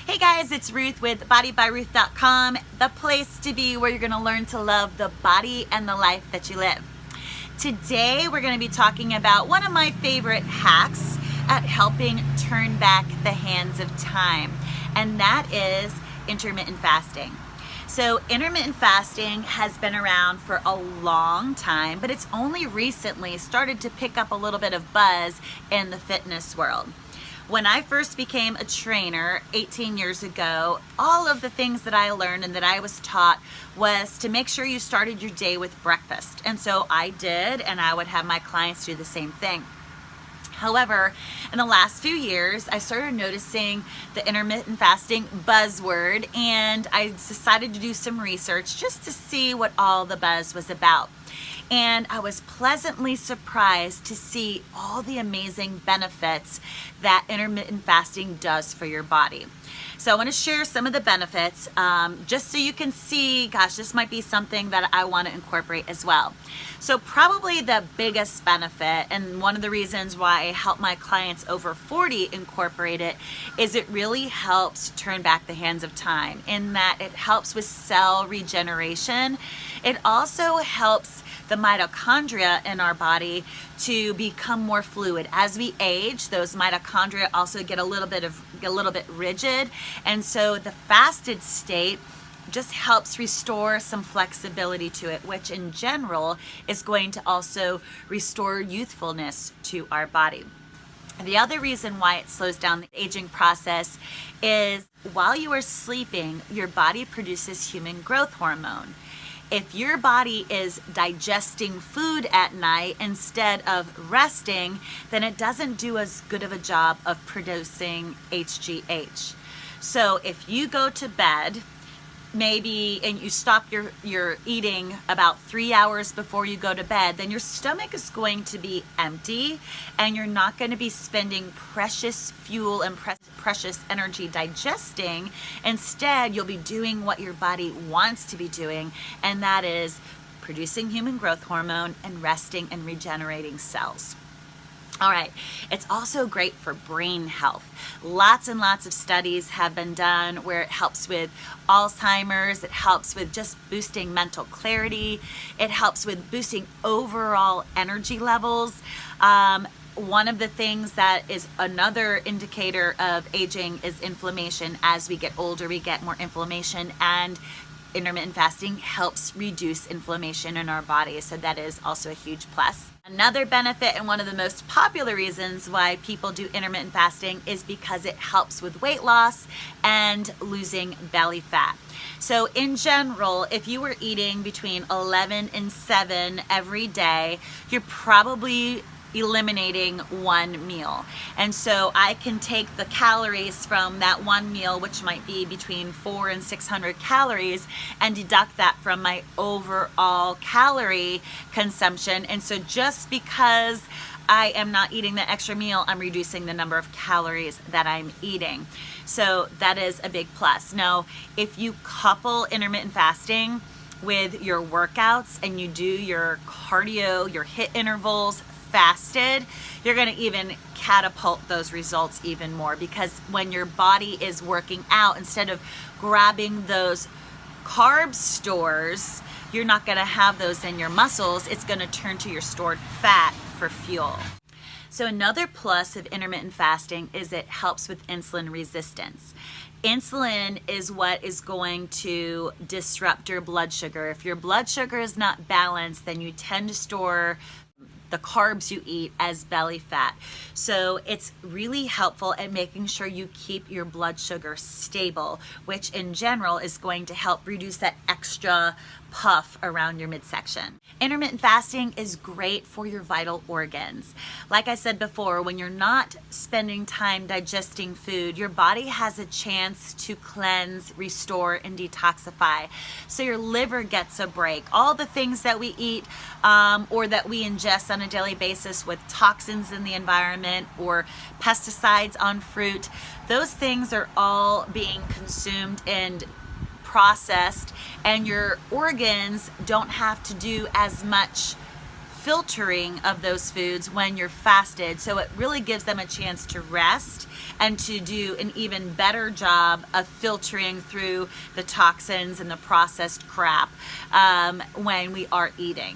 Hey guys, it's Ruth with BodyByRuth.com, the place to be where you're going to learn to love the body and the life that you live. Today we're going to be talking about one of my favorite hacks at helping turn back the hands of time, and that is intermittent fasting. So intermittent fasting has been around for a long time, but it's only recently started to pick up a little bit of buzz in the fitness world. When I first became a trainer 18 years ago, all of the things that I learned and that I was taught was to make sure you started your day with breakfast. And so I did, and I would have my clients do the same thing. However, in the last few years, I started noticing the intermittent fasting buzzword, and I decided to do some research just to see what all the buzz was about. And I was pleasantly surprised to see all the amazing benefits that intermittent fasting does for your body. So I want to share some of the benefits just so you can see, gosh, this might be something that I want to incorporate as well. So probably the biggest benefit, and one of the reasons why I help my clients over 40 incorporate it, is it really helps turn back the hands of time in that it helps with cell regeneration. It also helps the mitochondria in our body to become more fluid. As we age, those mitochondria also get a little bit rigid, and so the fasted state just helps restore some flexibility to it, which in general is going to also restore youthfulness to our body. The other reason why it slows down the aging process is while you are sleeping, your body produces human growth hormone. If your body is digesting food at night instead of resting, then it doesn't do as good of a job of producing HGH. So if you go to bed, maybe, and you stop your eating about 3 hours before you go to bed, then your stomach is going to be empty and you're not going to be spending precious fuel and precious energy digesting. Instead, you'll be doing what your body wants to be doing, and that is producing human growth hormone and resting and regenerating cells. All right, it's also great for brain health. Lots and lots of studies have been done where it helps with Alzheimer's, it helps with just boosting mental clarity, it helps with boosting overall energy levels. One of the things that is another indicator of aging is inflammation. As we get older, we get more inflammation, and intermittent fasting helps reduce inflammation in our bodies, so that is also a huge plus. Another benefit, and one of the most popular reasons why people do intermittent fasting, is because it helps with weight loss and losing belly fat. So in general, if you were eating between 11 and 7 every day, you're probably eliminating one meal. And so I can take the calories from that one meal, which might be between 400 and 600 calories, and deduct that from my overall calorie consumption. And so just because I am not eating the extra meal, I'm reducing the number of calories that I'm eating. So that is a big plus. Now, if you couple intermittent fasting with your workouts and you do your cardio, your HIIT intervals fasted, you're going to even catapult those results even more, because when your body is working out, instead of grabbing those carb stores, you're not going to have those in your muscles. It's going to turn to your stored fat for fuel. So another plus of intermittent fasting is it helps with insulin resistance. Insulin is what is going to disrupt your blood sugar. If your blood sugar is not balanced, then you tend to store the carbs you eat as belly fat. So it's really helpful at making sure you keep your blood sugar stable, which in general is going to help reduce that extra puff around your midsection. Intermittent fasting is great for your vital organs. Like I said before, when you're not spending time digesting food, your body has a chance to cleanse, restore, and detoxify. So your liver gets a break. All the things that we eat or that we ingest on a daily basis with toxins in the environment or pesticides on fruit, those things are all being consumed and processed, and your organs don't have to do as much filtering of those foods when you're fasted. So it really gives them a chance to rest and to do an even better job of filtering through the toxins and the processed crap when we are eating.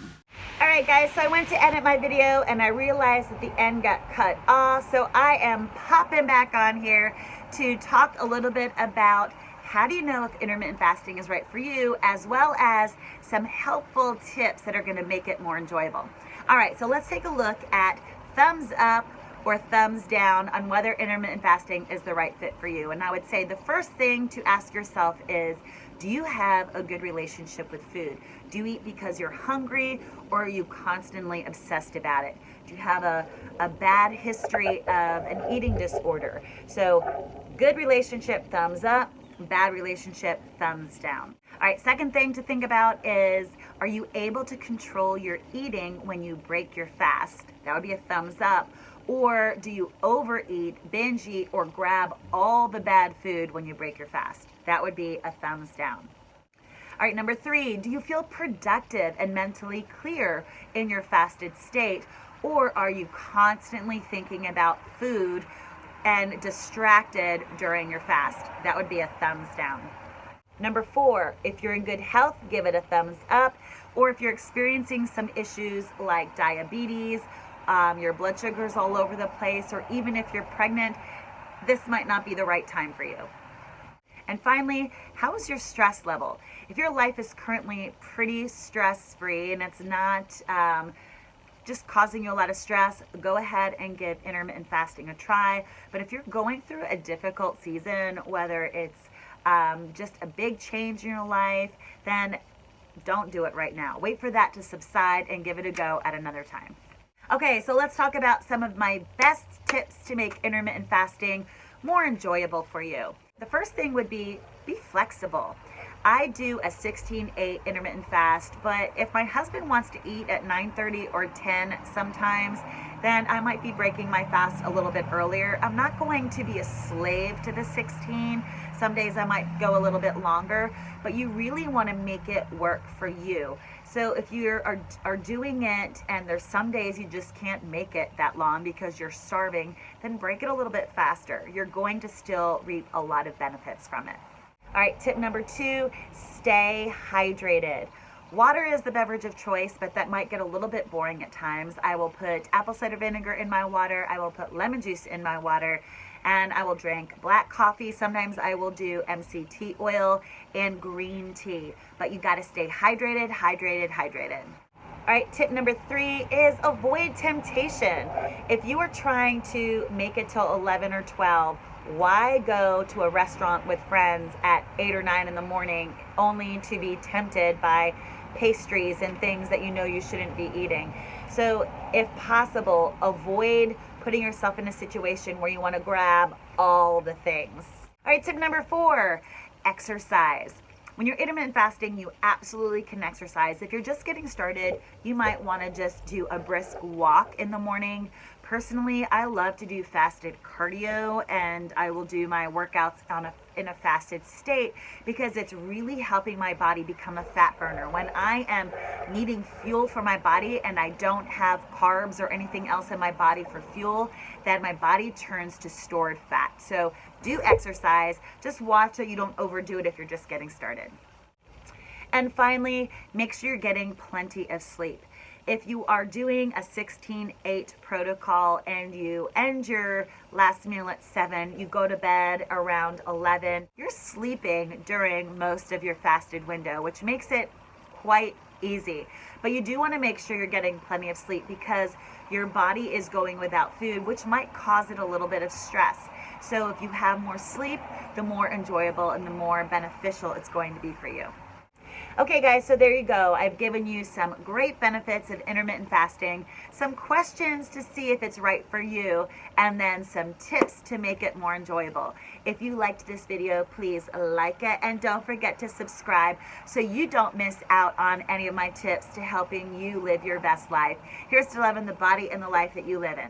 All right, guys, so I went to edit my video and I realized that the end got cut off. So I am popping back on here to talk a little bit about how do you know if intermittent fasting is right for you, as well as some helpful tips that are going to make it more enjoyable. All right, so let's take a look at thumbs up or thumbs down on whether intermittent fasting is the right fit for you. And I would say the first thing to ask yourself is, do you have a good relationship with food? Do you eat because you're hungry, or are you constantly obsessed about it? Do you have a bad history of an eating disorder? So good relationship, thumbs up. Bad relationship, thumbs down. All right, second thing to think about is, are you able to control your eating when you break your fast? That would be a thumbs up. Or do you overeat, binge eat, or grab all the bad food when you break your fast? That would be a thumbs down. All right, number 3, do you feel productive and mentally clear in your fasted state? Or are you constantly thinking about food and distracted during your fast? That would be a thumbs down. Number 4, if you're in good health, give it a thumbs up. Or if you're experiencing some issues like diabetes, your blood sugar's all over the place, or even if you're pregnant, this might not be the right time for you. And finally, how is your stress level? If your life is currently pretty stress-free and it's not just causing you a lot of stress, go ahead and give intermittent fasting a try. But if you're going through a difficult season, whether it's just a big change in your life, then don't do it right now. Wait for that to subside and give it a go at another time. Okay, so let's talk about some of my best tips to make intermittent fasting more enjoyable for you. The first thing would be flexible. I do a 16-8 intermittent fast, but if my husband wants to eat at 9:30 or 10 sometimes, then I might be breaking my fast a little bit earlier. I'm not going to be a slave to the 16. Some days I might go a little bit longer, but you really want to make it work for you. So if you are doing it and there's some days you just can't make it that long because you're starving, then break it a little bit faster. You're going to still reap a lot of benefits from it. All right, tip number 2, stay hydrated. Water is the beverage of choice, but that might get a little bit boring at times. I will put apple cider vinegar in my water. I will put lemon juice in my water, and I will drink black coffee. Sometimes I will do MCT oil and green tea, but you gotta stay hydrated, hydrated, hydrated. All right, tip number 3 is avoid temptation. If you are trying to make it till 11 or 12, why go to a restaurant with friends at 8 or 9 in the morning only to be tempted by pastries and things that you know you shouldn't be eating? So if possible, avoid putting yourself in a situation where you want to grab all the things. All right, tip number 4, exercise. When you're intermittent fasting, you absolutely can exercise. If you're just getting started, you might want to just do a brisk walk in the morning. Personally, I love to do fasted cardio, and I will do my workouts in a fasted state because it's really helping my body become a fat burner. When I am needing fuel for my body and I don't have carbs or anything else in my body for fuel, then my body turns to stored fat. So do exercise. Just watch that you don't overdo it if you're just getting started. And finally, make sure you're getting plenty of sleep. If you are doing a 16-8 protocol and you end your last meal at 7, you go to bed around 11, you're sleeping during most of your fasted window, which makes it quite easy. But you do want to make sure you're getting plenty of sleep because your body is going without food, which might cause it a little bit of stress. So if you have more sleep, the more enjoyable and the more beneficial it's going to be for you. Okay guys, so there you go. I've given you some great benefits of intermittent fasting, some questions to see if it's right for you, and then some tips to make it more enjoyable. If you liked this video, please like it, and don't forget to subscribe so you don't miss out on any of my tips to helping you live your best life. Here's to loving the body and the life that you live in.